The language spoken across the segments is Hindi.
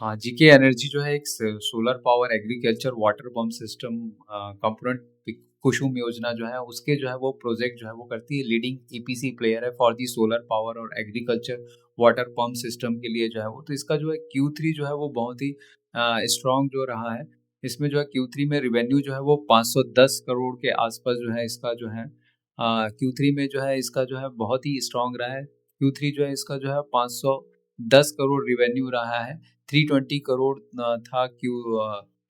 हाँ, जीके एनर्जी जो है एक solar power agriculture water pump system component Kusum योजना जो है उसके जो है वो प्रोजेक्ट जो है वो करती है। लीडिंग ईपीसी प्लेयर है फॉर दी सोलर पावर और एग्रीकल्चर वाटर पंप सिस्टम के लिए जो है वो। तो इसका जो है Q3 जो है वो बहुत ही स्ट्रॉन्ग जो रहा है। इसमें जो है Q3 में रिवेन्यू जो है वो 510 करोड़ के आसपास जो है इसका जो है Q3 में जो है इसका जो है बहुत ही स्ट्रॉन्ग रहा है। Q3 जो है इसका जो है 510 करोड़ रिवेन्यू रहा है। 320 करोड़ था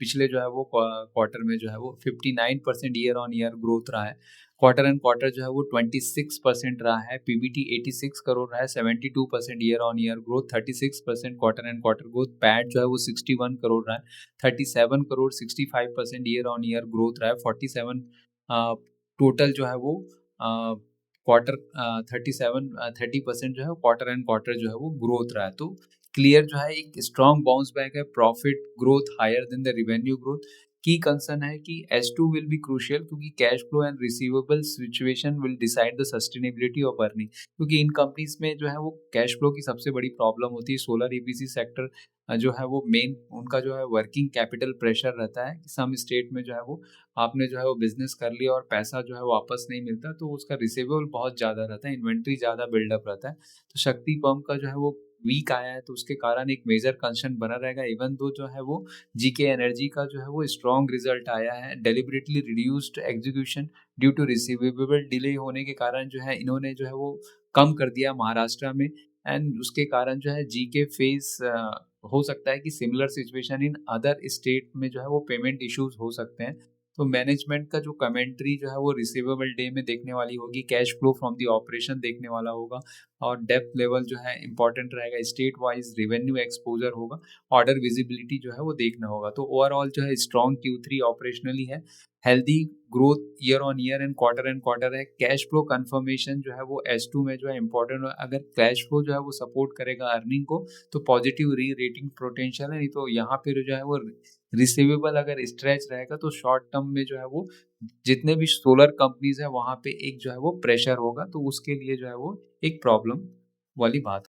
पिछले जो है वो क्वार्टर में जो है वो 59% ईयर ऑन ईयर ग्रोथ रहा है। क्वार्टर एंड क्वार्टर जो है वो 26% रहा है। पीबीटी 86 करोड़ रहा है, 72% year on year growth, 36% quarter and quarter growth. PAT जो है वो 61 करोड़ रहा है, 37 crore, 65% year on year growth रहा है। 47 टोटल जो है वो क्वार्टर 30% जो है क्वार्टर एंड क्वार्टर जो है वो ग्रोथ रहा है। तो क्लियर जो है एक स्ट्रॉन्ग बाउंस बैक है। Profit growth higher than the revenue growth. Key concern है कि H2 विल बी क्रूशियल क्योंकि cash flow and receivable situation will decide the sustainability of earning. क्योंकि इन कंपनीज में जो है वो कैश फ्लो की सबसे बड़ी प्रॉब्लम होती है। सोलर ईपीसी सेक्टर जो है वो मेन उनका जो है वर्किंग कैपिटल प्रेशर रहता है कि सम स्टेट में जो है वो आपने जो है वो बिजनेस कर लिया और पैसा जो है वापस नहीं मिलता, तो उसका रिसीवेबल बहुत ज़्यादा रहता है, इन्वेंट्री ज़्यादा बिल्डअप रहता है। तो शक्ति पंप का जो है वो वीक आया है, तो उसके कारण एक मेजर कंसर्न बना रहेगा। इवन दो जो है वो जीके एनर्जी का जो है वो स्ट्रॉन्ग रिजल्ट आया है। Deliberately reduced execution due to receivable delay होने के कारण जो है इन्होंने जो है वो कम कर दिया महाराष्ट्र में। एंड उसके कारण जो है जीके फेस हो सकता है कि similar situation in other state में जो है वो पेमेंट इश्यूज हो सकते हैं। तो मैनेजमेंट का जो कमेंट्री जो है वो रिसीवेबल डे में देखने वाली होगी, cash flow from the operation देखने वाला होगा, और डेप्थ लेवल जो है इंपॉर्टेंट रहेगा। स्टेट वाइज रेवेन्यू एक्सपोजर होगा, ऑर्डर विजिबिलिटी जो है वो देखना होगा। तो ओवरऑल जो है स्ट्रॉन्ग Q3 ऑपरेशनली है। Healthy growth year on year and quarter है। कैश फ्लो कंफर्मेशन जो है वो H2 में जो है इंपॉर्टेंट है। अगर कैश फ्लो जो है वो सपोर्ट करेगा अर्निंग को तो पॉजिटिव री रेटिंग पोटेंशियल है। नहीं तो यहाँ पे जो है वो रिसीवेबल अगर स्ट्रेच रहेगा तो शॉर्ट टर्म में जो है वो जितने भी सोलर कंपनीज है वहाँ पे एक जो है वो प्रेशर होगा, तो उसके लिए जो है वो एक प्रॉब्लम वाली बात